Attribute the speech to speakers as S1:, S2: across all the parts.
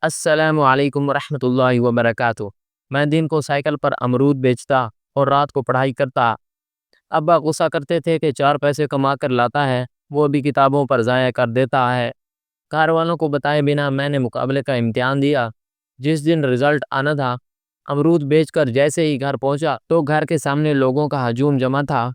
S1: السلام علیکم ورحمۃ اللہ وبرکاتہ۔ میں دن کو سائیکل پر امرود بیچتا اور رات کو پڑھائی کرتا۔ ابا غصہ کرتے تھے کہ 4 پیسے کما کر لاتا ہے، وہ بھی کتابوں پر ضائع کر دیتا ہے۔ گھر والوں کو بتائے بنا میں نے مقابلے کا امتحان دیا۔ جس دن رزلٹ آنا تھا، امرود بیچ کر جیسے ہی گھر پہنچا تو گھر کے سامنے لوگوں کا ہجوم جمع تھا۔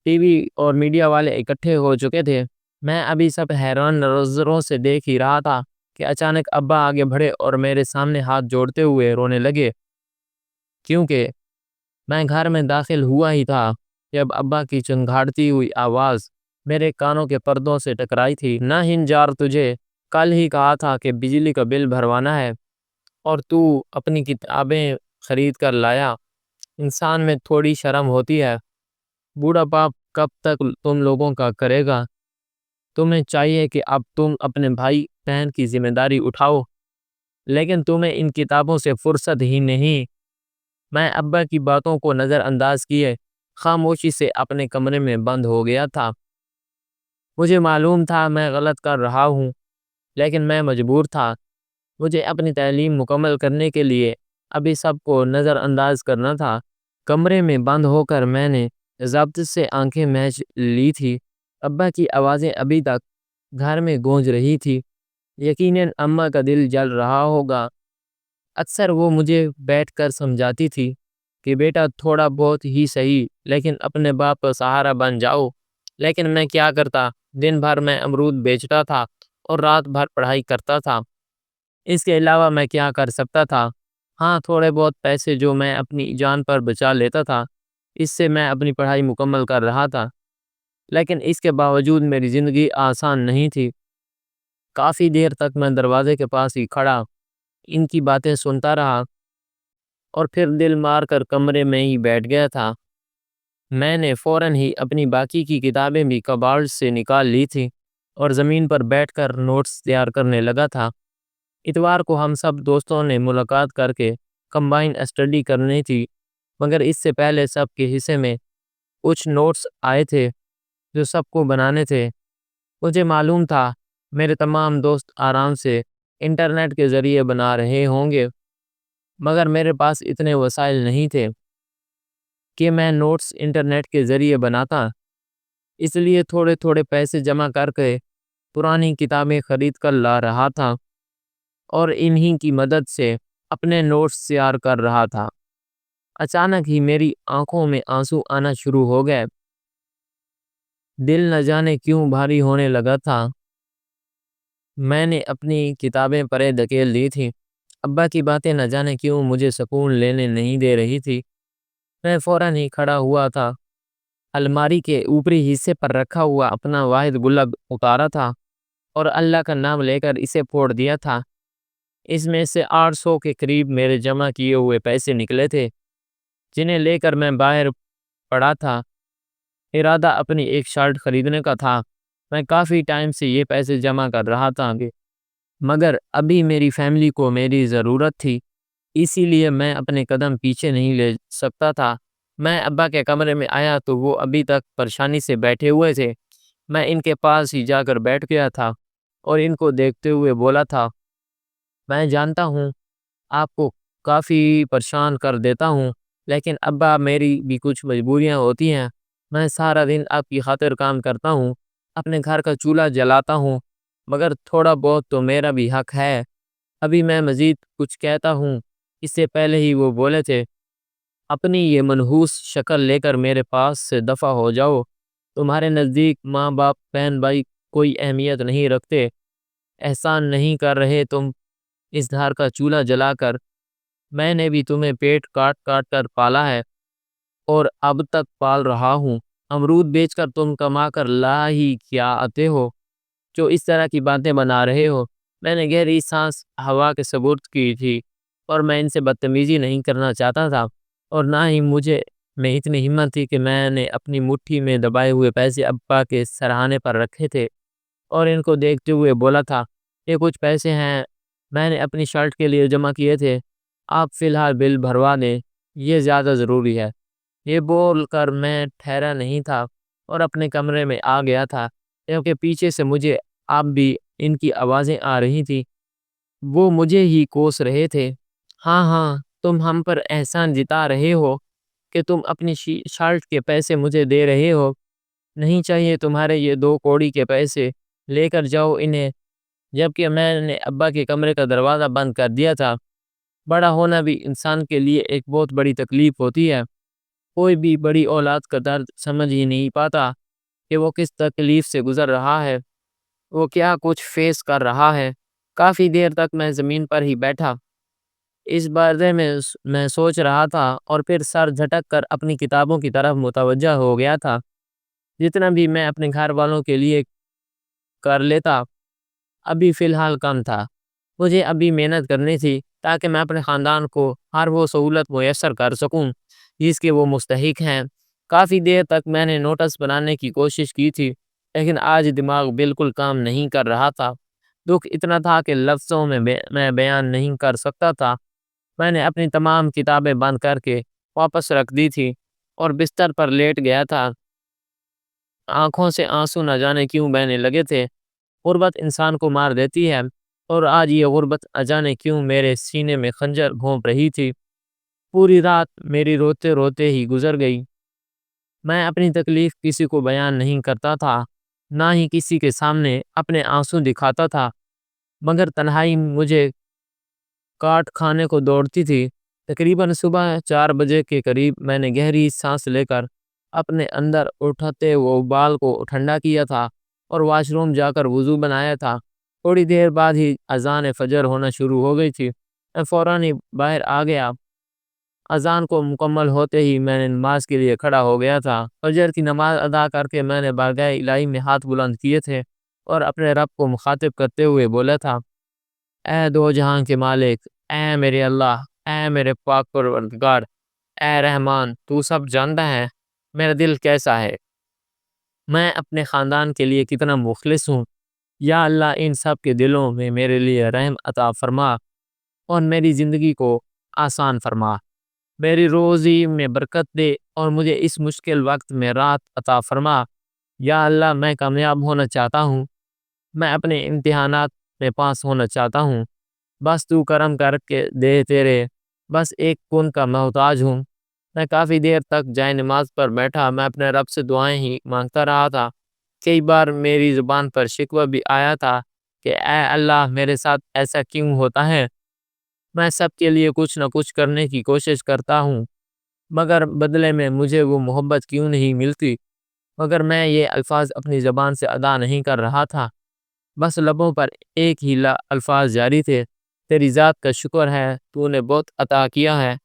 S1: ٹی وی اور میڈیا والے اکٹھے ہو چکے تھے۔ میں ابھی سب حیران نظروں سے دیکھ ہی رہا تھا کہ اچانک ابا آگے بڑھے اور میرے سامنے ہاتھ جوڑتے ہوئے رونے لگے۔ کیونکہ میں گھر میں داخل ہوا ہی تھا جب ابا کی چنگھاڑتی ہوئی آواز میرے کانوں کے پردوں سے ٹکرائی تھی۔ نہ ہنجار، تجھے کل ہی کہا تھا کہ بجلی کا بل بھروانا ہے اور تو اپنی کتابیں خرید کر لایا۔ انسان میں تھوڑی شرم ہوتی ہے۔ بوڑھا باپ کب تک تم لوگوں کا کرے گا؟ تمہیں چاہیے کہ اب تم اپنے بھائی بہن کی ذمہ داری اٹھاؤ، لیکن تمہیں ان کتابوں سے فرصت ہی نہیں۔ میں ابا کی باتوں کو نظر انداز کیے خاموشی سے اپنے کمرے میں بند ہو گیا تھا۔ مجھے معلوم تھا میں غلط کر رہا ہوں، لیکن میں مجبور تھا۔ مجھے اپنی تعلیم مکمل کرنے کے لیے ابھی سب کو نظر انداز کرنا تھا۔ کمرے میں بند ہو کر میں نے ضبط سے آنکھیں میچ لی تھی۔ ابا کی آوازیں ابھی تک گھر میں گونج رہی تھی۔ یقیناً اماں کا دل جل رہا ہوگا۔ اکثر وہ مجھے بیٹھ کر سمجھاتی تھی کہ بیٹا تھوڑا بہت ہی صحیح لیکن اپنے باپ کا سہارا بن جاؤ، لیکن میں کیا کرتا؟ دن بھر میں امرود بیچتا تھا اور رات بھر پڑھائی کرتا تھا۔ اس کے علاوہ میں کیا کر سکتا تھا؟ ہاں، تھوڑے بہت پیسے جو میں اپنی جان پر بچا لیتا تھا، اس سے میں اپنی پڑھائی مکمل کر رہا تھا۔ لیکن اس کے باوجود میری زندگی آسان نہیں تھی۔ کافی دیر تک میں دروازے کے پاس ہی کھڑا ان کی باتیں سنتا رہا اور پھر دل مار کر کمرے میں ہی بیٹھ گیا تھا۔ میں نے فوراً ہی اپنی باقی کی کتابیں بھی کباڑ سے نکال لی تھی اور زمین پر بیٹھ کر نوٹس تیار کرنے لگا تھا۔ اتوار کو ہم سب دوستوں نے ملاقات کر کے کمبائن اسٹڈی کرنی تھی، مگر اس سے پہلے سب کے حصے میں کچھ نوٹس آئے تھے جو سب کو بنانے تھے۔ مجھے معلوم تھا میرے تمام دوست آرام سے انٹرنیٹ کے ذریعے بنا رہے ہوں گے، مگر میرے پاس اتنے وسائل نہیں تھے کہ میں نوٹس انٹرنیٹ کے ذریعے بناتا۔ اس لیے تھوڑے تھوڑے پیسے جمع کر کے پرانی کتابیں خرید کر لا رہا تھا اور انہی کی مدد سے اپنے نوٹس تیار کر رہا تھا۔ اچانک ہی میری آنکھوں میں آنسو آنا شروع ہو گئے۔ دل نہ جانے کیوں بھاری ہونے لگا تھا۔ میں نے اپنی کتابیں پرے دھکیل دی تھی۔ ابا کی باتیں نہ جانے کیوں مجھے سکون لینے نہیں دے رہی تھی۔ میں فوراً ہی کھڑا ہوا تھا، الماری کے اوپری حصے پر رکھا ہوا اپنا واحد گلاب اتارا تھا اور اللہ کا نام لے کر اسے پھوڑ دیا تھا۔ اس میں سے 800 کے قریب میرے جمع کیے ہوئے پیسے نکلے تھے، جنہیں لے کر میں باہر پڑا تھا۔ ارادہ اپنی ایک شرٹ خریدنے کا تھا۔ میں کافی ٹائم سے یہ پیسے جمع کر رہا تھا مگر ابھی میری فیملی کو میری ضرورت تھی، اسی لیے میں اپنے قدم پیچھے نہیں لے سکتا تھا۔ میں ابا کے کمرے میں آیا تو وہ ابھی تک پریشانی سے بیٹھے ہوئے تھے۔ میں ان کے پاس ہی جا کر بیٹھ گیا تھا اور ان کو دیکھتے ہوئے بولا تھا، میں جانتا ہوں آپ کو کافی پریشان کر دیتا ہوں، لیکن ابا میری بھی کچھ مجبوریاں ہوتی ہیں۔ میں سارا دن آپ کی خاطر کام کرتا ہوں، اپنے گھر کا چولہا جلاتا ہوں، مگر تھوڑا بہت تو میرا بھی حق ہے۔ ابھی میں مزید کچھ کہتا ہوں اس سے پہلے ہی وہ بولے تھے، اپنی یہ منحوس شکل لے کر میرے پاس سے دفع ہو جاؤ۔ تمہارے نزدیک ماں باپ بہن بھائی کوئی اہمیت نہیں رکھتے، احسان نہیں کر رہے تم اس گھر کا چولہا جلا کر۔ میں نے بھی تمہیں پیٹ کاٹ کاٹ کر پالا ہے اور اب تک پال رہا ہوں۔ امرود بیچ کر تم کما کر لا ہی کیا آتے ہو جو اس طرح کی باتیں بنا رہے ہو؟ میں نے گہری سانس ہوا کے سپرد کی تھی اور میں ان سے بدتمیزی نہیں کرنا چاہتا تھا، اور نہ ہی مجھے میں اتنی ہمت تھی کہ میں نے اپنی مٹھی میں دبائے ہوئے پیسے ابا کے سرہانے پر رکھے تھے اور ان کو دیکھتے ہوئے بولا تھا، یہ کچھ پیسے ہیں، میں نے اپنی شرٹ کے لیے جمع کیے تھے، آپ فی الحال بل بھروا دیں، یہ زیادہ ضروری ہے۔ یہ بول کر میں ٹھہرا نہیں تھا اور اپنے کمرے میں آ گیا تھا، کیونکہ پیچھے سے مجھے اب بھی ان کی آوازیں آ رہی تھی۔ وہ مجھے ہی کوس رہے تھے۔ ہاں ہاں، تم ہم پر احسان جتا رہے ہو کہ تم اپنی شرٹ کے پیسے مجھے دے رہے ہو۔ نہیں چاہیے تمہارے یہ 2 کوڑی کے پیسے، لے کر جاؤ انہیں۔ جبکہ میں نے ابا کے کمرے کا دروازہ بند کر دیا تھا۔ بڑا ہونا بھی انسان کے لیے ایک بہت بڑی تکلیف ہوتی ہے۔ کوئی بھی بڑی اولاد کا درد سمجھ ہی نہیں پاتا کہ وہ کس تکلیف سے گزر رہا ہے، وہ کیا کچھ فیس کر رہا ہے۔ کافی دیر تک میں زمین پر ہی بیٹھا اس بارے میں سوچ رہا تھا، اور پھر سر جھٹک کر اپنی کتابوں کی طرف متوجہ ہو گیا تھا۔ جتنا بھی میں اپنے گھر والوں کے لیے کر لیتا، ابھی فی الحال کم تھا۔ مجھے ابھی محنت کرنی تھی تاکہ میں اپنے خاندان کو ہر وہ سہولت میسر کر سکوں جس کے وہ مستحق ہیں۔ کافی دیر تک میں نے نوٹس بنانے کی کوشش کی تھی، لیکن آج دماغ بالکل کام نہیں کر رہا تھا۔ دکھ اتنا تھا کہ لفظوں میں بیان نہیں کر سکتا تھا۔ میں نے اپنی تمام کتابیں بند کر کے واپس رکھ دی تھی اور بستر پر لیٹ گیا تھا۔ آنکھوں سے آنسو نہ جانے کیوں بہنے لگے تھے۔ غربت انسان کو مار دیتی ہے، اور آج یہ غربت نہ جانے کیوں میرے سینے میں خنجر گھونپ رہی تھی۔ پوری رات میری روتے روتے ہی گزر گئی۔ میں اپنی تکلیف کسی کو بیان نہیں کرتا تھا، نہ ہی کسی کے سامنے اپنے آنسو دکھاتا تھا، مگر تنہائی مجھے کاٹ کھانے کو دوڑتی تھی۔ تقریباً صبح 4 بجے کے قریب میں نے گہری سانس لے کر اپنے اندر اٹھتے وہ بال کو ٹھنڈا کیا تھا اور واش روم جا کر وضو بنایا تھا۔ تھوڑی دیر بعد ہی اذان فجر ہونا شروع ہو گئی تھی۔ میں فوراً ہی باہر آ گیا۔ اذان کو مکمل ہوتے ہی میں نے نماز کے لیے کھڑا ہو گیا تھا۔ فجر کی نماز ادا کر کے میں نے بارگاہ الہی میں ہاتھ بلند کیے تھے اور اپنے رب کو مخاطب کرتے ہوئے بولا تھا: اے دو جہاں کے مالک، اے میرے اللہ، اے میرے پاک پروردگار، اے رحمان، تو سب جانتا ہے میرا دل کیسا ہے، میں اپنے خاندان کے لیے کتنا مخلص ہوں۔ یا اللہ، ان سب کے دلوں میں میرے لیے رحم عطا فرما اور میری زندگی کو آسان فرما۔ میری روزی میں برکت دے اور مجھے اس مشکل وقت میں راحت عطا فرما۔ یا اللہ، میں کامیاب ہونا چاہتا ہوں، میں اپنے امتحانات میں پاس ہونا چاہتا ہوں۔ بس تو کرم کر کے دے تیرے، بس ایک کن کا محتاج ہوں۔ میں کافی دیر تک جائے نماز پر بیٹھا، میں اپنے رب سے دعائیں ہی مانگتا رہا تھا۔ کئی بار میری زبان پر شکوہ بھی آیا تھا کہ اے اللہ، میرے ساتھ ایسا کیوں ہوتا ہے؟ میں سب کے لیے کچھ نہ کچھ کرنے کی کوشش کرتا ہوں، مگر بدلے میں مجھے وہ محبت کیوں نہیں ملتی؟ مگر میں یہ الفاظ اپنی زبان سے ادا نہیں کر رہا تھا، بس لبوں پر ایک ہی الفاظ جاری تھے: تیری ذات کا شکر ہے، تو نے بہت عطا کیا ہے،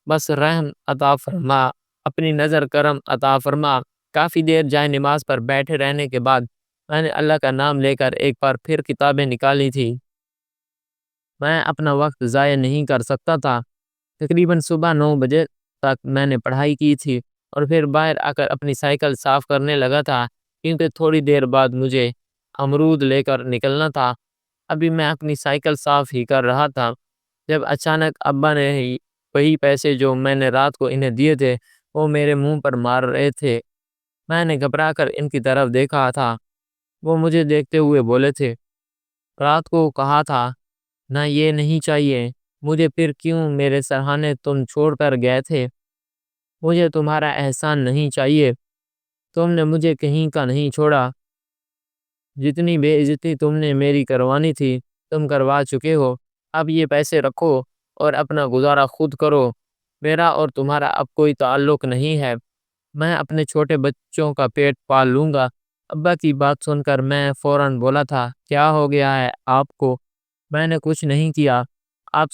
S1: بس رحم عطا فرما، اپنی نظر کرم عطا فرما۔ کافی دیر جائے نماز پر بیٹھے رہنے کے بعد میں نے اللہ کا نام لے کر ایک بار پھر کتابیں نکالی تھی۔ میں اپنا وقت ضائع نہیں کر سکتا تھا۔ تقریباً صبح 9 بجے تک میں نے پڑھائی کی تھی، اور پھر باہر آ کر اپنی سائیکل صاف کرنے لگا تھا، کیونکہ تھوڑی دیر بعد مجھے امرود لے کر نکلنا تھا۔ ابھی میں اپنی سائیکل صاف ہی کر رہا تھا جب اچانک ابا نے وہی پیسے جو میں نے رات کو انہیں دیے تھے وہ میرے منہ پر مار رہے تھے۔ میں نے گھبرا کر ان کی طرف دیکھا تھا۔ وہ مجھے دیکھتے ہوئے بولے تھے: رات کو کہا تھا نہ، یہ نہیں چاہیے مجھے، پھر کیوں میرے سرہانے تم چھوڑ کر گئے تھے؟ مجھے تمہارا احسان نہیں چاہیے، تم نے مجھے کہیں کا نہیں چھوڑا۔ جتنی بے عزتی تم نے میری کروانی تھی تم کروا چکے ہو۔ اب یہ پیسے رکھو اور اپنا گزارا خود کرو، میرا اور تمہارا اب کوئی تعلق نہیں ہے۔ میں اپنے چھوٹے بچوں کا پیٹ پال لوں گا۔ ابا کی بات سن کر میں فوراً بولا تھا: کیا ہو گیا ہے آپ کو؟ میں نے کچھ نہیں کیا، آپ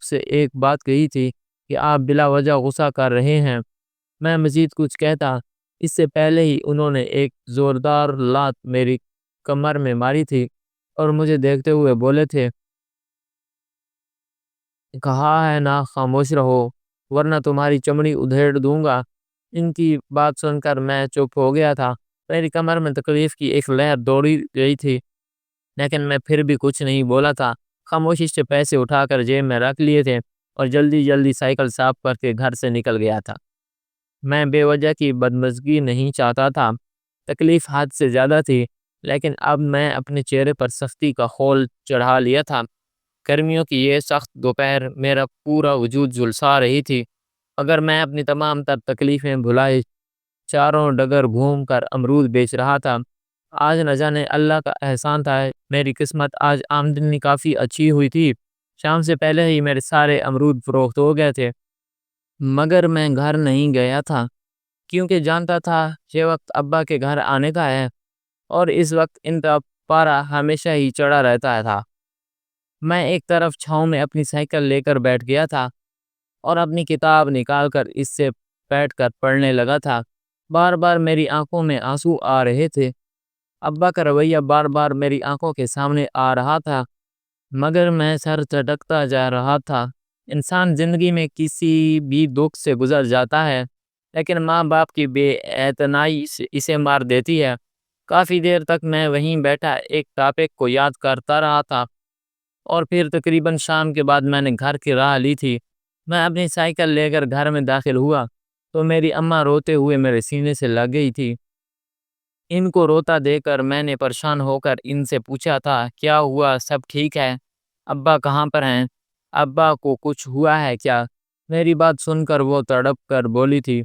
S1: سے ایک بات کہی تھی کہ آپ بلا وجہ غصہ کر رہے ہیں۔ میں مزید کچھ کہتا اس سے پہلے ہی انہوں نے ایک زوردار لات میری کمر میں ماری تھی اور مجھے دیکھتے ہوئے بولے تھے: کہا ہے نا خاموش رہو، ورنہ تمہاری چمڑی ادھیڑ دوں گا۔ ان کی بات سن کر میں چپ ہو گیا تھا۔ میری کمر میں تکلیف کی ایک لہر دوڑی گئی تھی، لیکن میں پھر بھی کچھ نہیں بولا تھا۔ خاموشی سے پیسے اٹھا کر جیب میں رکھ لیے تھے اور جلدی جلدی سائیکل صاف کر کے گھر سے نکل گیا تھا۔ میں بے وجہ کی بدمزگی نہیں چاہتا تھا۔ تکلیف حد سے زیادہ تھی، لیکن اب میں اپنے چہرے پر سختی کا خول چڑھا لیا تھا۔ گرمیوں کی یہ سخت دوپہر میرا پورا وجود جھلسا رہی تھی، مگر میں اپنی تمام تر تکلیفیں بھلائے چاروں ڈگر گھوم کر امرود بیچ رہا تھا۔ آج نہ جانے اللہ کا احسان تھا، میری قسمت آج آمدنی کافی اچھی ہوئی تھی۔ شام سے پہلے ہی میرے سارے امرود فروخت ہو گئے تھے، مگر میں گھر نہیں گیا تھا کیونکہ جانتا تھا یہ وقت ابا کے گھر آنے کا ہے، اور اس وقت ان کا پارا ہمیشہ ہی چڑھا رہتا تھا۔ میں ایک طرف چھاؤں میں اپنی سائیکل لے کر بیٹھ گیا تھا اور اپنی کتاب نکال کر اس سے بیٹھ کر پڑھنے لگا تھا۔ بار بار میری آنکھوں میں آنسو آ رہے تھے۔ ابا کا رویہ بار بار میری آنکھوں کے سامنے آ رہا تھا، مگر میں سر چٹکتا جا رہا تھا۔ انسان زندگی میں کسی بھی دکھ سے گزر جاتا ہے، لیکن ماں باپ کی بے اعتنائی اسے مار دیتی ہے۔ کافی دیر تک میں وہیں بیٹھا ایک ٹاپک کو یاد کرتا رہا تھا، اور پھر تقریباً شام کے بعد میں نے گھر کی راہ لی تھی۔ میں اپنی سائیکل لے کر گھر میں داخل ہوا تو میری اماں روتے ہوئے میرے سینے سے لگ گئی تھی۔ ان کو روتا دیکھ کر میں نے پریشان ہو کر ان سے پوچھا تھا، کیا ہوا، سب ٹھیک ہے؟ ابا کہاں پر ہیں؟ ابا کو کچھ ہوا ہے کیا؟ میری بات سن کر وہ تڑپ کر بولی تھی،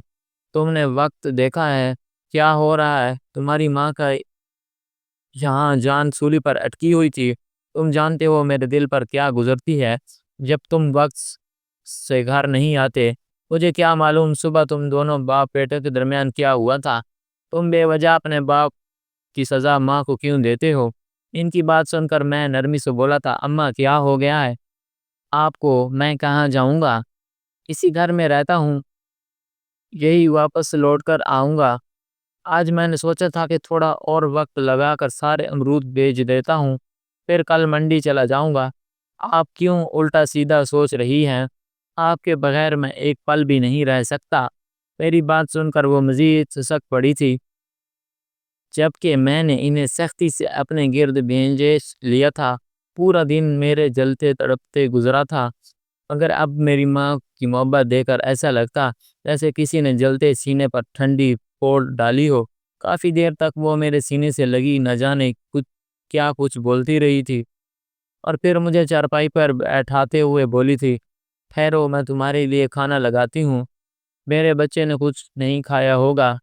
S1: تم نے وقت دیکھا ہے کیا ہو رہا ہے؟ تمہاری ماں کا یہاں جان سولی پر اٹکی ہوئی تھی۔ تم جانتے ہو میرے دل پر کیا گزرتی ہے جب تم وقت سے گھر نہیں آتے۔ مجھے کیا معلوم صبح تم دونوں باپ بیٹے کے درمیان کیا ہوا تھا۔ تم بے وجہ اپنے باپ کی سزا ماں کو کیوں دیتے ہو؟ ان کی بات سن کر میں نرمی سے بولا تھا، اماں کیا ہو گیا ہے آپ کو؟ میں کہاں جاؤں گا، اسی گھر میں رہتا ہوں، یہی واپس لوٹ کر آؤں گا۔ آج میں نے سوچا تھا کہ تھوڑا اور وقت لگا کر سارے امرود بیچ دیتا ہوں، پھر کل منڈی چلا جاؤں گا۔ آپ کیوں الٹا سیدھا سوچ رہی ہیں؟ آپ کے بغیر میں ایک پل بھی نہیں رہ سکتا۔ میری بات سن کر وہ مزید سسک پڑی تھی، جبکہ میں نے انہیں سختی سے اپنے گرد بھیجے لیا تھا۔ پورا دن میرے جلتے تڑپتے گزرا تھا، مگر اب میری ماں کی محبت دیکھ کر ایسا لگتا جیسے کسی نے جلتے سینے پر ٹھنڈی پھوڑ ڈالی ہو۔ کافی دیر تک وہ میرے سینے سے لگی نہ جانے کچھ بولتی رہی تھی، اور پھر مجھے چارپائی پر بیٹھاتے ہوئے بولی تھی، ٹھہرو میں تمہارے لیے کھانا لگاتی ہوں، میرے بچے نے کچھ نہیں کھایا ہوگا۔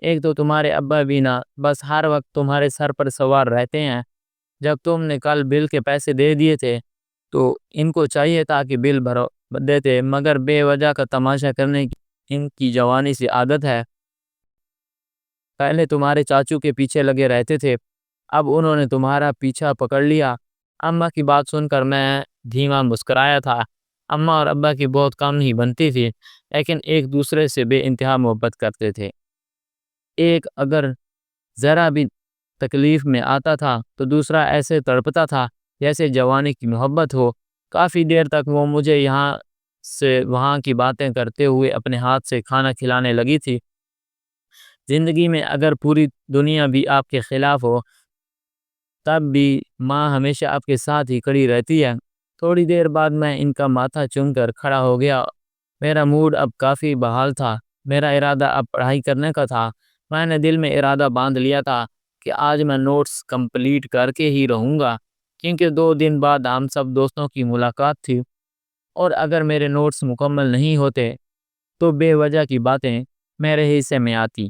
S1: ایک تو تمہارے ابا بھی نہ بس ہر وقت تمہارے سر پر سوار رہتے ہیں۔ جب تم نے کل بل کے پیسے دے دیے تھے تو ان کو چاہیے تھا کہ بل بھرو دیتے، مگر بے وجہ کا تماشا کرنے کی ان کی جوانی سے عادت ہے۔ پہلے تمہارے چاچو کے پیچھے لگے رہتے تھے، اب انہوں نے تمہارا پیچھا پکڑ لیا۔ اماں کی بات سن کر میں دھیما مسکرایا تھا۔ اماں اور ابا کی بہت کم ہی بنتی تھی، لیکن ایک دوسرے سے بے انتہا محبت کرتے تھے۔ ایک اگر ذرا بھی تکلیف میں آتا تھا تو دوسرا ایسے تڑپتا تھا جیسے جوانی کی محبت ہو۔ کافی دیر تک وہ مجھے یہاں سے وہاں کی باتیں کرتے ہوئے اپنے ہاتھ سے کھانا کھلانے لگی تھی۔ زندگی میں اگر پوری دنیا بھی آپ کے خلاف ہو، تب بھی ماں ہمیشہ آپ کے ساتھ ہی کھڑی رہتی ہے۔ تھوڑی دیر بعد میں ان کا ماتھا چوم کر کھڑا ہو گیا۔ میرا موڈ اب کافی بحال تھا، میرا ارادہ اب پڑھائی کرنے کا تھا۔ میں نے دل میں ارادہ باندھ لیا تھا کہ آج میں نوٹس کمپلیٹ کر کے ہی رہوں گا، کیونکہ 2 دن بعد ہم سب دوستوں کی ملاقات تھی، اور اگر میرے نوٹس مکمل نہیں ہوتے تو بے وجہ کی باتیں میرے حصے میں آتی،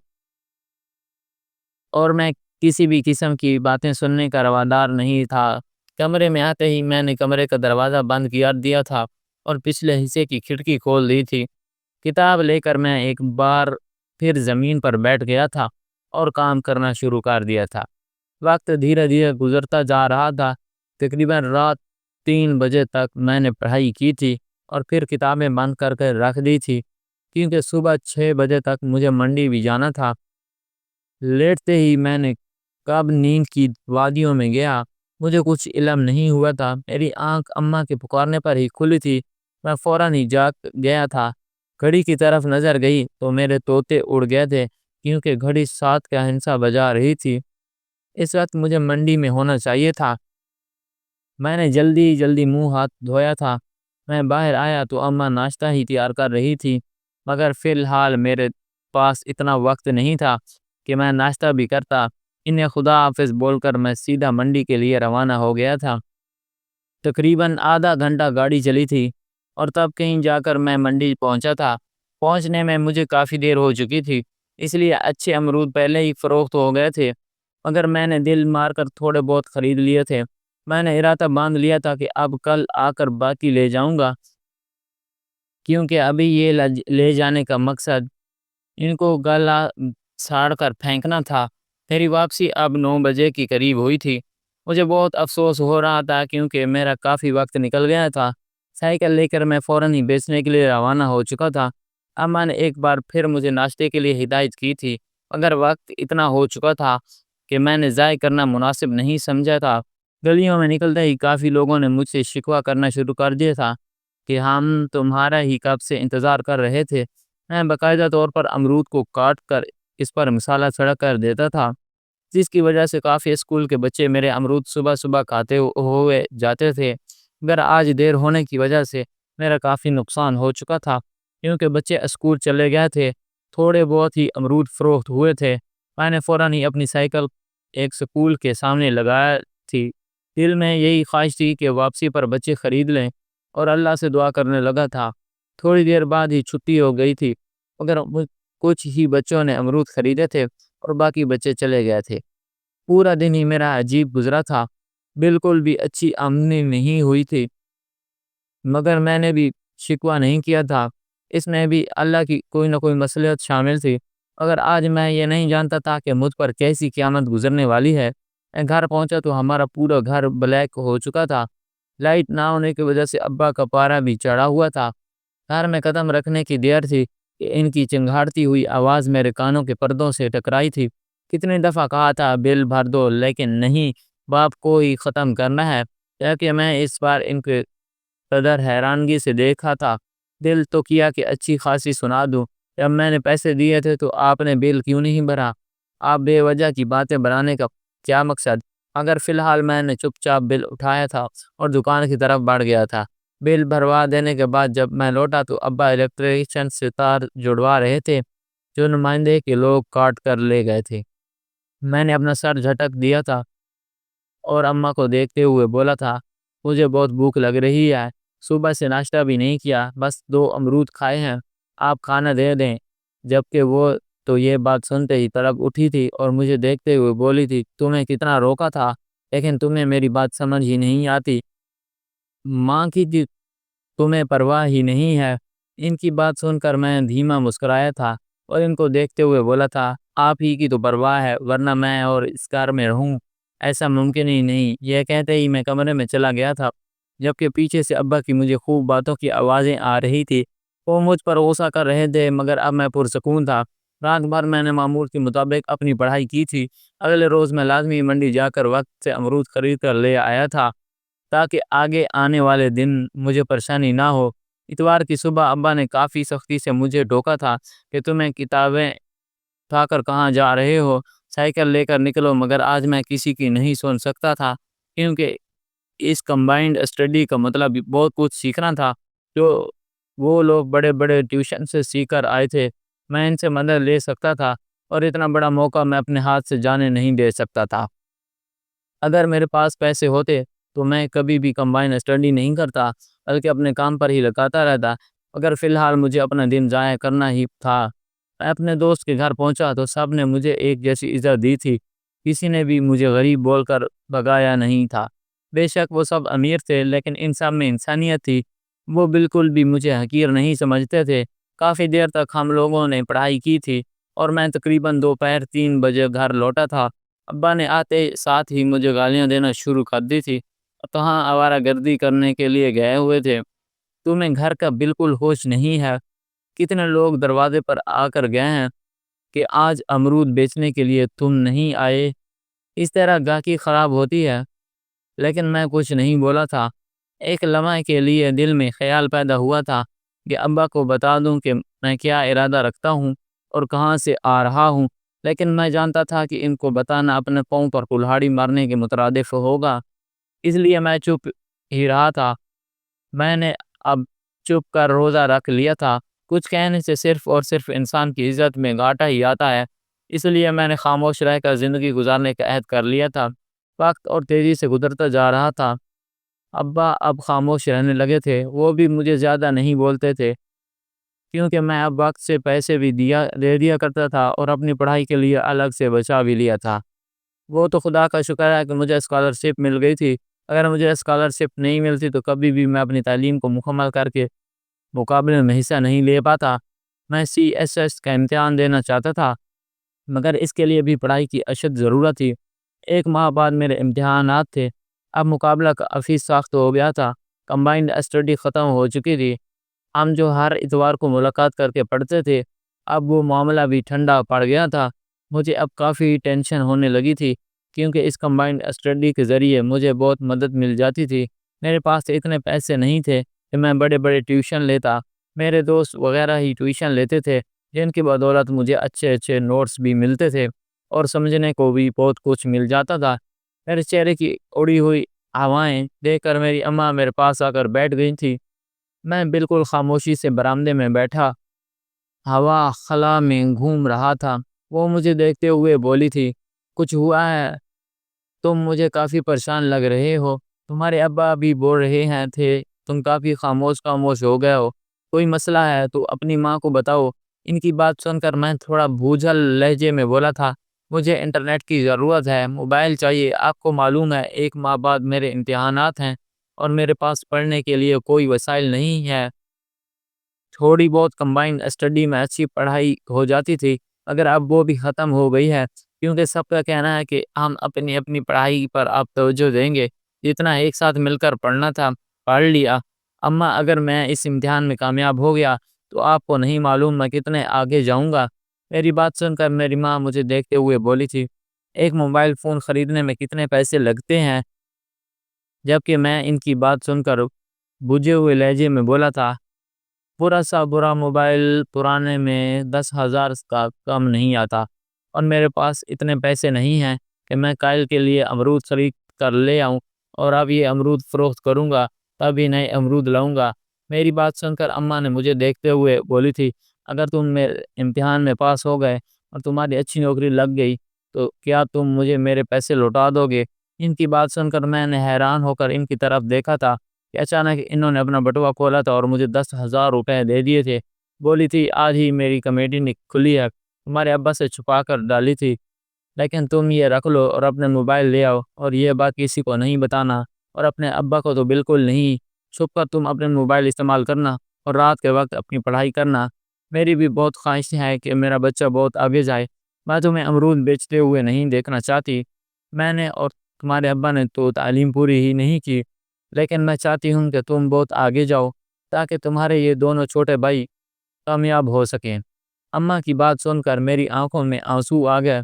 S1: اور میں کسی بھی قسم کی باتیں سننے کا روادار نہیں تھا۔ کمرے میں آتے ہی میں نے کمرے کا دروازہ بند کر دیا تھا اور پچھلے حصے کی کھڑکی کھول دی تھی۔ کتاب لے کر میں ایک بار پھر زمین پر بیٹھ گیا تھا اور کام کرنا شروع کر دیا تھا۔ وقت دھیرے دھیرے گزرتا جا رہا تھا۔ تقریباً رات 3 بجے تک میں نے پڑھائی کی تھی اور پھر کتابیں بند کر کے رکھ دی تھی، کیونکہ صبح 6 بجے تک مجھے منڈی بھی جانا تھا۔ لیٹتے ہی میں نے کب نیند کی وادیوں میں گیا، مجھے کچھ علم نہیں ہوا تھا۔ میری آنکھ اماں کے پکارنے پر ہی کھلی تھی۔ میں فوراً ہی جاگ گیا تھا۔ گھڑی کی طرف نظر گئی تو میرے طوطے اڑ گئے تھے، کیونکہ گھڑی 7 کا ہندسہ بجا رہی تھی۔ اس وقت مجھے منڈی میں ہونا چاہیے تھا۔ میں نے جلدی جلدی منہ ہاتھ دھویا تھا۔ میں باہر آیا تو اماں ناشتہ ہی تیار کر رہی تھی، مگر فی الحال میرے پاس اتنا وقت نہیں تھا کہ میں ناشتہ بھی کرتا۔ انہیں خدا حافظ بول کر میں سیدھا منڈی کے لیے روانہ ہو گیا تھا۔ تقریباً آدھا گھنٹہ گاڑی چلی تھی اور تب کہیں جا کر میں منڈی پہنچا تھا۔ پہنچنے میں مجھے کافی دیر ہو چکی تھی، اس لیے اچھے امرود پہلے ہی فروخت ہو گئے تھے، مگر میں نے دل مار کر تھوڑے بہت خرید لیے تھے۔ میں نے ارادہ باندھ لیا تھا کہ اب کل آ کر باقی لے جاؤں گا، کیونکہ ابھی یہ لے جانے کا مقصد ان کو گلا ساڑ کر پھینکنا تھا۔ میری واپسی اب 9 بجے کی قریب ہوئی تھی۔ مجھے بہت افسوس ہو رہا تھا کیونکہ میرا کافی وقت نکل گیا تھا۔ سائیکل لے کر میں فوراً ہی بیچنے کے لیے روانہ ہو چکا تھا۔ اماں نے ایک بار پھر مجھے ناشتے کے لیے ہدایت کی تھی، مگر وقت اتنا ہو چکا تھا کہ میں نے ضائع کرنا مناسب نہیں سمجھا تھا۔ گلیوں میں نکلتے ہی کافی لوگوں نے مجھ سے شکوہ کرنا شروع کر دیا تھا کہ ہم تمہارا ہی کب سے انتظار کر رہے تھے۔ میں باقاعدہ طور پر امرود کو کاٹ کر اس پر مسالہ چھڑک کر دیتا تھا، جس کی وجہ سے کافی اسکول کے بچے میرے امرود صبح صبح کھاتے ہوئے جاتے تھے، مگر آج دیر ہونے کی وجہ سے میرا کافی نقصان ہو چکا تھا کیونکہ بچے اسکول چلے گئے تھے۔ تھوڑے بہت ہی امرود فروخت ہوئے تھے۔ میں نے فوراً ہی اپنی سائیکل ایک سکول کے سامنے لگایا تھی۔ دل میں یہی خواہش تھی کہ واپسی پر بچے خرید لیں، اور اللہ سے دعا کرنے لگا تھا۔ تھوڑی دیر بعد ہی چھٹی ہو گئی تھی، مگر کچھ ہی بچوں نے امرود خریدے تھے اور باقی بچے چلے گئے تھے۔ پورا دن ہی میرا عجیب گزرا تھا، بالکل بھی اچھی آمدنی نہیں ہوئی تھی، مگر میں نے بھی شکوہ نہیں کیا تھا۔ اس میں بھی اللہ کی کوئی نہ کوئی مصلحت شامل تھی، اگر آج میں یہ نہیں جانتا تھا کہ مجھ پر کیسی قیامت گزرنے والی ہے۔ میں گھر پہنچا تو ہمارا پورا گھر بلیک ہو چکا تھا۔ لائٹ نہ ہونے کی وجہ سے ابا کا پارا بھی چڑھا ہوا تھا۔ گھر میں قدم رکھنے کی دیر تھی کہ ان کی چنگھاڑتی ہوئی آواز میرے کانوں کے پردوں سے ٹکرائی تھی۔ کتنی دفعہ کہا تھا بل بھر دو، لیکن نہیں، باپ کو ہی ختم کرنا ہے، کیونکہ میں اس بار ان کے قدر حیرانگی سے دیکھا تھا۔ دل تو کیا کہ اچھی خاصی سنا دوں، جب میں نے پیسے دیے تھے تو آپ نے بل کیوں نہیں بھرا؟ آپ بے وجہ کی باتیں بنانے کا کیا مقصد؟ اگر فی الحال میں نے چپ چاپ بل اٹھایا تھا اور دکان کی طرف بڑھ گیا تھا۔ بل بھروا دینے کے بعد جب میں لوٹا تو ابا الیکٹریشین سے تار جڑوا رہے تھے جو نمائندے کے لوگ کاٹ کر لے گئے تھے۔ میں نے اپنا سر جھٹک دیا تھا اور اماں کو دیکھتے ہوئے بولا تھا، مجھے بہت بھوک لگ رہی ہے، صبح سے ناشتہ بھی نہیں کیا، بس 2 امرود کھائے ہیں، آپ کھانا دے دیں۔ جبکہ وہ تو یہ بات سنتے ہی طرف اٹھی تھی اور مجھے دیکھتے ہوئے بولی تھی، تمہیں کتنا روکا تھا، لیکن تمہیں میری بات سمجھ ہی نہیں آتی۔ ماں کی تمہیں پرواہ ہی نہیں ہے۔ ان کی بات سن کر میں دھیما مسکرایا تھا اور ان کو دیکھتے ہوئے بولا تھا، آپ ہی کی تو پرواہ ہے، ورنہ میں اور اس گھر میں رہوں، ایسا ممکن ہی نہیں۔ یہ کہتے ہی میں کمرے میں چلا گیا تھا، جبکہ پیچھے سے ابا کی مجھے خوب باتوں کی آوازیں آ رہی تھی۔ وہ مجھ پر غصہ کر رہے تھے، مگر اب میں پرسکون تھا۔ رات بھر میں نے معمول کے مطابق اپنی پڑھائی کی تھی۔ اگلے روز میں لازمی منڈی جا کر وقت سے امرود خرید کر لے آیا تھا تاکہ آگے آنے والے دن مجھے پریشانی نہ ہو۔ اتوار کی صبح ابا نے کافی سختی سے مجھے ٹوکا تھا کہ تمہیں کتابیں اٹھا کر کہاں جا رہے ہو، سائیکل لے کر نکلو، مگر آج میں کسی کی نہیں سن سکتا تھا کیونکہ اس کمبائنڈ اسٹڈی کا مطلب بہت کچھ سیکھنا تھا جو وہ لوگ بڑے بڑے ٹیوشن سے سیکھ کر آئے تھے۔ میں ان سے مدد لے سکتا تھا اور اتنا بڑا موقع میں اپنے ہاتھ سے جانے نہیں دے سکتا تھا۔ اگر میرے پاس پیسے ہوتے تو میں کبھی بھی کمبائن اسٹڈی نہیں کرتا، بلکہ اپنے کام پر ہی لگاتا رہتا، مگر فی الحال مجھے اپنا دن ضائع کرنا ہی تھا۔ میں اپنے دوست کے گھر پہنچا تو سب نے مجھے ایک جیسی عزت دی تھی، کسی نے بھی مجھے غریب بول کر بھگایا نہیں تھا۔ بے شک وہ سب امیر تھے، لیکن ان سب میں انسانیت تھی، وہ بالکل بھی مجھے حقیر نہیں سمجھتے تھے۔ کافی دیر تک ہم لوگوں نے پڑھائی کی تھی اور میں تقریباً دوپہر 3 بجے گھر لوٹا تھا۔ ابا نے آتے ساتھ ہی مجھے گالیاں دینا شروع کر دی تھی، کہاں آوارہ گردی کرنے کے لیے گئے ہوئے تھے، تمہیں گھر کا بالکل ہوش نہیں ہے، کتنے لوگ دروازے پر آ کر گئے ہیں کہ آج امرود بیچنے کے لیے تم نہیں آئے۔ اس طرح گاہکی خراب ہوتی ہے، لیکن میں کچھ نہیں بولا تھا۔ ایک لمحے کے لیے دل میں خیال پیدا ہوا تھا کہ ابا کو بتا دوں کہ میں کیا ارادہ رکھتا ہوں اور کہاں سے آ رہا ہوں، لیکن میں جانتا تھا کہ ان کو بتانا اپنے پاؤں پر کلہاڑی مارنے کے مترادف ہوگا، اس لیے میں چپ ہی رہا تھا۔ میں نے اب چپ کر روزہ رکھ لیا تھا، کچھ کہنے سے صرف اور صرف انسان کی عزت میں گھاٹا ہی آتا ہے، اس لیے میں نے خاموش رہ کر زندگی گزارنے کا عہد کر لیا تھا۔ وقت اور تیزی سے گزرتا جا رہا تھا، ابا اب خاموش رہنے لگے تھے، وہ بھی مجھے زیادہ نہیں بولتے تھے کیونکہ میں اب وقت سے پیسے بھی دے دیا کرتا تھا اور اپنی پڑھائی کے لیے الگ سے بچا بھی لیا تھا۔ وہ تو خدا کا شکر ہے کہ مجھے اسکالرشپ مل گئی تھی، اگر مجھے اسکالرشپ نہیں ملتی تو کبھی بھی میں اپنی تعلیم کو مکمل کر کے مقابلے میں حصہ نہیں لے پاتا۔ میں CSS کا امتحان دینا چاہتا تھا، مگر اس کے لیے بھی پڑھائی کی اشد ضرورت تھی۔ ایک ماہ بعد میرے امتحانات تھے، اب مقابلہ کافی سخت ہو گیا تھا، کمبائنڈ اسٹڈی ختم ہو چکی تھی۔ ہم جو ہر اتوار کو ملاقات کر کے پڑھتے تھے، اب وہ معاملہ بھی ٹھنڈا پڑ گیا تھا۔ مجھے اب کافی ٹینشن ہونے لگی تھی کیونکہ اس کمبائنڈ اسٹڈی کے ذریعے مجھے بہت مدد مل جاتی تھی۔ میرے پاس اتنے پیسے نہیں تھے کہ میں بڑے بڑے ٹیوشن لیتا، میرے دوست وغیرہ ہی ٹیوشن لیتے تھے جن کی بدولت مجھے اچھے اچھے نوٹس بھی ملتے تھے اور سمجھنے کو بھی بہت کچھ مل جاتا تھا۔ میرے چہرے کی اڑی ہوئی ہوائیں دیکھ کر میری اماں میرے پاس آ کر بیٹھ گئی تھی۔ میں بالکل خاموشی سے برآمدے میں بیٹھا ہوا خلا میں گھوم رہا تھا۔ وہ مجھے دیکھتے ہوئے بولی تھی، کچھ ہوا ہے؟ تم مجھے کافی پریشان لگ رہے ہو، تمہارے ابا بھی بول رہے ہیں تھے تم کافی خاموش ہو گئے ہو، کوئی مسئلہ ہے تو اپنی ماں کو بتاؤ۔ ان کی بات سن کر میں تھوڑا بوجھل لہجے میں بولا تھا، مجھے انٹرنیٹ کی ضرورت ہے، موبائل چاہیے، آپ کو معلوم ہے ایک ماہ بعد میرے امتحانات ہیں اور میرے پاس پڑھنے کے لیے کوئی وسائل نہیں ہے۔ تھوڑی بہت کمبائنڈ اسٹڈی میں اچھی پڑھائی ہو جاتی تھی، اگر اب وہ بھی ختم ہو گئی ہے کیونکہ سب کا کہنا ہے کہ ہم اپنی اپنی پڑھائی پر آپ توجہ دیں گے، جتنا ایک ساتھ مل کر پڑھنا تھا پڑھ لیا۔ اماں اگر میں اس امتحان میں کامیاب ہو گیا تو آپ کو نہیں معلوم میں کتنے آگے جاؤں گا۔ میری بات سن کر میری ماں مجھے دیکھتے ہوئے بولی تھی، ایک موبائل فون خریدنے میں کتنے پیسے لگتے ہیں؟ جبکہ میں ان کی بات سن کر بجھے ہوئے لہجے میں بولا تھا، برا سا برا موبائل پرانے میں 10,000 کا کم نہیں آتا اور میرے پاس اتنے پیسے نہیں ہیں کہ میں کائل کے لیے امرود خرید کر لے آؤں اور اب یہ امرود فروخت کروں گا تبھی نئے امرود لاؤں گا۔ میری بات سن کر اماں نے مجھے دیکھتے ہوئے بولی تھی، اگر تم میرے امتحان میں پاس ہو گئے اور تمہاری اچھی نوکری لگ گئی تو کیا تم مجھے میرے پیسے لوٹا دو گے؟ ان کی بات سن کر میں نے حیران ہو کر ان کی طرف دیکھا تھا کہ اچانک انہوں نے اپنا بٹوا کھولا تھا اور مجھے 10,000 روپے دے دیے تھے۔ بولی تھی، آج ہی میری کمیٹی کھلی ہے، تمہارے ابا سے چھپا کر ڈالی تھی، لیکن تم یہ رکھ لو اور اپنے موبائل لے آؤ اور یہ بات کسی کو نہیں بتانا اور اپنے ابا کو تو بالکل نہیں۔ چھپ کر تم اپنے موبائل استعمال کرنا اور رات کے وقت اپنی پڑھائی کرنا۔ میری بھی بہت خواہش ہے کہ میرا بچہ بہت آگے جائے، میں تمہیں امرود بیچتے ہوئے نہیں دیکھنا چاہتی۔ میں نے اور تمہارے ابا نے تو تعلیم پوری ہی نہیں کی، لیکن میں چاہتی ہوں کہ تم بہت آگے جاؤ تاکہ تمہارے یہ دونوں چھوٹے بھائی کامیاب ہو سکیں۔ اماں کی بات سن کر میری آنکھوں میں آنسو آ گئے۔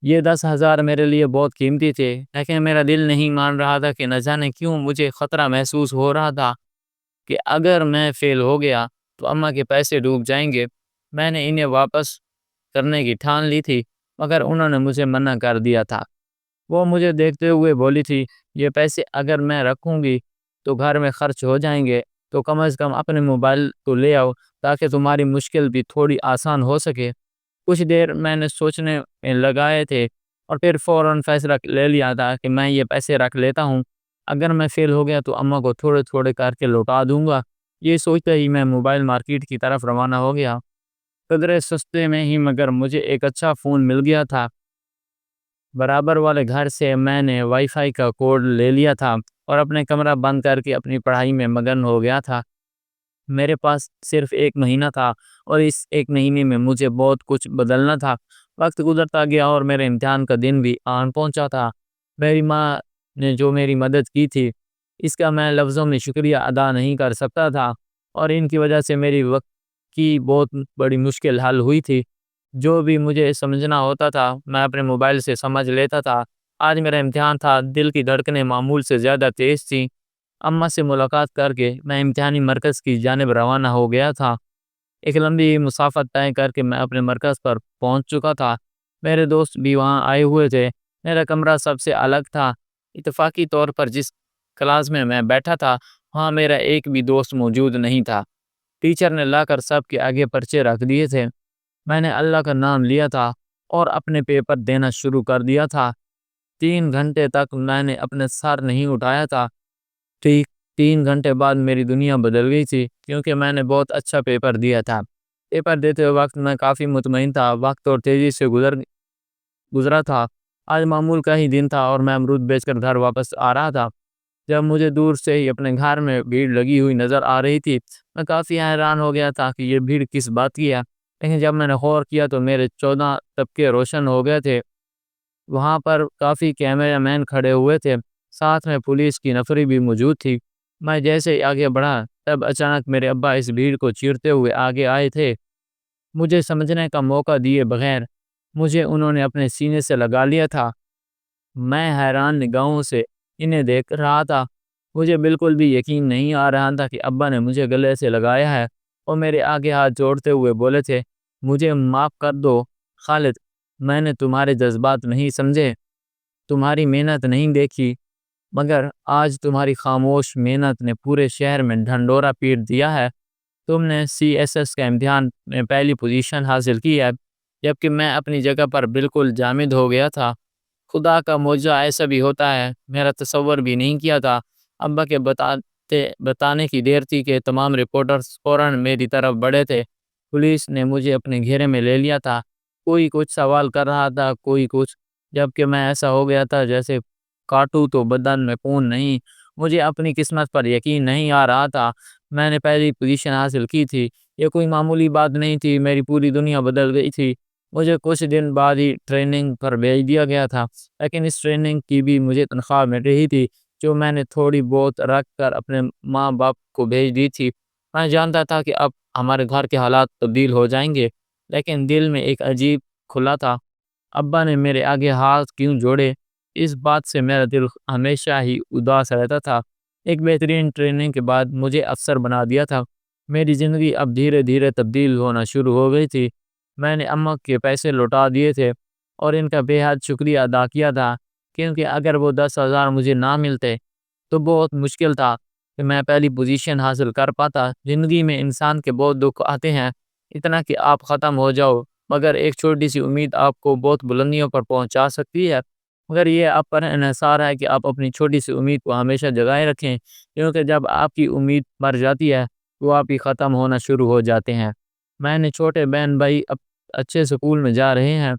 S1: یہ 10,000 میرے لیے بہت قیمتی تھے، لیکن میرا دل نہیں مان رہا تھا کہ نہ جانے کیوں مجھے خطرہ محسوس ہو رہا تھا کہ اگر میں فیل ہو گیا تو اماں کے پیسے ڈوب جائیں گے۔ میں نے انہیں واپس کرنے کی ٹھان لی تھی، مگر انہوں نے مجھے منع کر دیا تھا۔ وہ مجھے دیکھتے ہوئے بولی تھی، یہ پیسے اگر میں رکھوں گی تو گھر میں خرچ ہو جائیں گے، تو کم از کم اپنے موبائل تو لے آؤ تاکہ تمہاری مشکل بھی تھوڑی آسان ہو سکے۔ کچھ دیر میں نے سوچنے میں لگائے تھے اور پھر فوراً فیصلہ لے لیا تھا کہ میں یہ پیسے رکھ لیتا ہوں، اگر میں فیل ہو گیا تو اماں کو تھوڑے تھوڑے کر کے لوٹا دوں گا۔ یہ سوچتے ہی میں موبائل مارکیٹ کی طرف روانہ ہو گیا۔ قدرے سستے میں ہی مگر مجھے ایک اچھا فون مل گیا تھا۔ برابر والے گھر سے میں نے وائی فائی کا کوڈ لے لیا تھا اور اپنے کمرہ بند کر کے اپنی پڑھائی میں مگن ہو گیا تھا۔ میرے پاس صرف ایک مہینہ تھا اور اس ایک مہینے میں مجھے بہت کچھ بدلنا تھا۔ وقت گزرتا گیا اور میرے امتحان کا دن بھی آن پہنچا تھا۔ میری ماں نے جو میری مدد کی تھی اس کا میں لفظوں میں شکریہ ادا نہیں کر سکتا تھا، اور ان کی وجہ سے میری وقت کی بہت بڑی مشکل حل ہوئی تھی۔ جو بھی مجھے سمجھنا ہوتا تھا میں اپنے موبائل سے سمجھ لیتا تھا۔ آج میرا امتحان تھا، دل کی دھڑکنیں معمول سے زیادہ تیز تھیں۔ اماں سے ملاقات کر کے میں امتحانی مرکز کی جانب روانہ ہو گیا تھا۔ ایک لمبی مسافت طے کر کے میں اپنے مرکز پر پہنچ چکا تھا۔ میرے دوست بھی وہاں آئے ہوئے تھے۔ میرا کمرہ سب سے الگ تھا۔ اتفاقی طور پر جس کلاس میں بیٹھا تھا وہاں میرا ایک بھی دوست موجود نہیں تھا۔ ٹیچر نے لا کر سب کے آگے پرچے رکھ دیے تھے۔ میں نے اللہ کا نام لیا تھا اور اپنے پیپر دینا شروع کر دیا تھا۔ 3 گھنٹے تک میں نے اپنے سر نہیں اٹھایا تھا۔ ٹھیک 3 گھنٹے بعد میری دنیا بدل گئی تھی، کیونکہ میں نے بہت اچھا پیپر دیا تھا۔ پیپر دیتے وقت میں کافی مطمئن تھا، وقت اور تیزی سے گزرا تھا۔ آج معمول کا ہی دن تھا اور میں امرود بیچ کر گھر واپس آ رہا تھا۔ جب مجھے دور سے ہی اپنے گھر میں بھیڑ لگی ہوئی نظر آ رہی تھی، میں کافی حیران ہو گیا تھا کہ یہ بھیڑ کس بات کی ہے۔ لیکن جب میں نے غور کیا تو میرے 14 طبقے روشن ہو گئے تھے۔ وہاں پر کافی کیمرہ مین کھڑے ہوئے تھے، ساتھ میں پولیس کی نفری بھی موجود تھی۔ میں جیسے ہی آگے بڑھا، تب اچانک میرے ابا اس بھیڑ کو چیرتے ہوئے آگے آئے تھے۔ مجھے سمجھنے کا موقع دیے بغیر مجھے انہوں نے اپنے سینے سے لگا لیا تھا۔ میں حیران نگاہوں سے انہیں دیکھ رہا تھا۔ مجھے بالکل بھی یقین نہیں آ رہا تھا کہ ابا نے مجھے گلے سے لگایا ہے اور میرے آگے ہاتھ جوڑتے ہوئے بولے تھے، مجھے معاف کر دو خالد، میں نے تمہارے جذبات نہیں سمجھے، تمہاری محنت نہیں دیکھی، مگر آج تمہاری خاموش محنت نے پورے شہر میں ڈھنڈورا پیٹ دیا ہے۔ تم نے CSS کا امتحان میں پہلی پوزیشن حاصل کی ہے، جبکہ میں اپنی جگہ پر بالکل جامد ہو گیا تھا۔ خدا کا معجزہ ایسا بھی ہوتا ہے، میرا تصور بھی نہیں کیا تھا۔ ابا کے بتانے کی دیر تھی کہ تمام رپورٹرز فوراً میری طرف بڑھے تھے۔ پولیس نے مجھے اپنے گھیرے میں لے لیا تھا، کوئی کچھ سوال کر رہا تھا، کوئی کچھ، جبکہ میں ایسا ہو گیا تھا جیسے کاٹو تو بدن میں خون نہیں۔ مجھے اپنی قسمت پر یقین نہیں آ رہا تھا۔ میں نے پہلی پوزیشن حاصل کی تھی، یہ کوئی معمولی بات نہیں تھی، میری پوری دنیا بدل گئی تھی۔ مجھے کچھ دن بعد ہی ٹریننگ پر بھیج دیا گیا تھا، لیکن اس ٹریننگ کی بھی مجھے تنخواہ مل رہی تھی، جو میں نے تھوڑی بہت رکھ کر اپنے ماں باپ کو بھیج دی تھی۔ میں جانتا تھا کہ اب ہمارے گھر کے حالات تبدیل ہو جائیں گے، لیکن دل میں ایک عجیب کھلا تھا۔ ابا نے میرے آگے ہاتھ کیوں جوڑے، اس بات سے میرا دل ہمیشہ ہی اداس رہتا تھا۔ ایک بہترین ٹریننگ کے بعد مجھے افسر بنا دیا تھا۔ میری زندگی اب دھیرے دھیرے تبدیل ہونا شروع ہو گئی تھی۔ میں نے اماں کے پیسے لوٹا دیے تھے اور ان کا بے حد شکریہ ادا کیا تھا، کیونکہ اگر وہ 10,000 مجھے نہ ملتے تو بہت مشکل تھا کہ میں پہلی پوزیشن حاصل کر پاتا۔ زندگی میں انسان کے بہت دکھ آتے ہیں، اتنا کہ آپ ختم ہو جاؤ، مگر ایک چھوٹی سی امید آپ کو بہت بلندیوں پر پہنچا سکتی ہے۔ مگر یہ آپ پر انحصار ہے کہ آپ اپنی چھوٹی سی امید کو ہمیشہ جگائے رکھیں، کیونکہ جب آپ کی امید مر جاتی ہے وہ آپ ہی ختم ہونا شروع ہو جاتے ہیں۔ میں نے چھوٹے بہن بھائی اب اچھے سکول میں جا رہے ہیں۔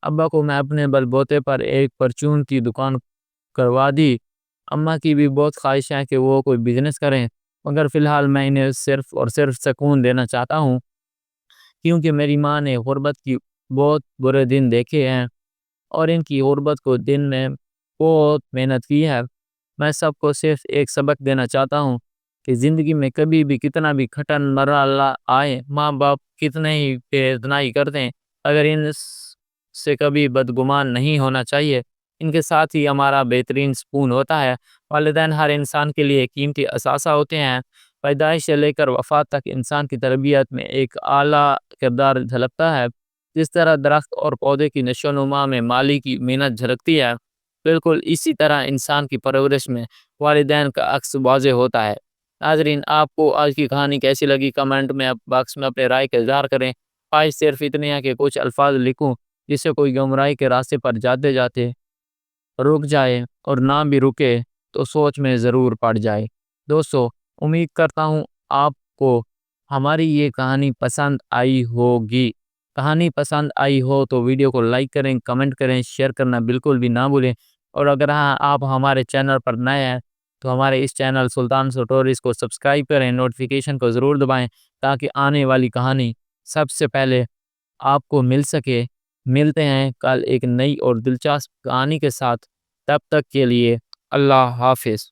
S1: ابا کو میں اپنے بل بوتے پر ایک پرچون کی دکان کروا دی۔ اماں کی بھی بہت خواہش ہے کہ وہ کوئی بزنس کریں، مگر فی الحال میں انہیں صرف اور صرف سکون دینا چاہتا ہوں، کیونکہ میری ماں نے غربت کی بہت برے دن دیکھے ہیں اور ان کی غربت کو دن میں بہت محنت کی ہے۔ میں سب کو صرف ایک سبق دینا چاہتا ہوں کہ زندگی میں کبھی بھی کتنا بھی کھٹن مرحلہ آئے، ماں باپ کتنے ہی بے اتنائی کرتے ہیں، اگر ان سے کبھی بدگمان نہیں ہونا چاہیے۔ ان کے ساتھ ہی ہمارا بہترین سکون ہوتا ہے۔ والدین ہر انسان کے لیے قیمتی اثاثہ ہوتے ہیں۔ پیدائش سے لے کر وفات تک انسان کی تربیت میں ایک اعلیٰ کردار جھلکتا ہے۔ جس طرح درخت اور پودے کی نشو و نما میں مالی کی محنت جھلکتی ہے، بالکل اسی طرح انسان کی پرورش میں والدین کا عکس واضح ہوتا ہے۔ ناظرین، آپ کو آج کی کہانی کیسی لگی؟ کمنٹ میں باکس میں اپنے رائے کا اظہار کریں۔ خواہش صرف اتنی ہے کہ کچھ الفاظ لکھوں جس سے کوئی گمراہی کے راستے پر جاتے جاتے رک جائے، اور نہ بھی رکے تو سوچ میں ضرور پڑ جائے۔ دوستو، امید کرتا ہوں آپ کو ہماری یہ کہانی پسند آئی ہوگی۔ کہانی پسند آئی ہو تو ویڈیو کو لائک کریں، کمنٹ کریں، شیئر کرنا بالکل بھی نہ بھولیں، اور اگر آپ ہمارے چینل پر نئے ہیں تو ہمارے اس چینل سلطان سٹوریز کو سبسکرائب کریں، نوٹیفیکیشن کو ضرور دبائیں تاکہ آنے والی کہانی سب سے پہلے آپ کو مل سکے۔ ملتے ہیں کل ایک نئی اور دلچسپ کہانی کے ساتھ، تب تک کے لیے اللہ حافظ۔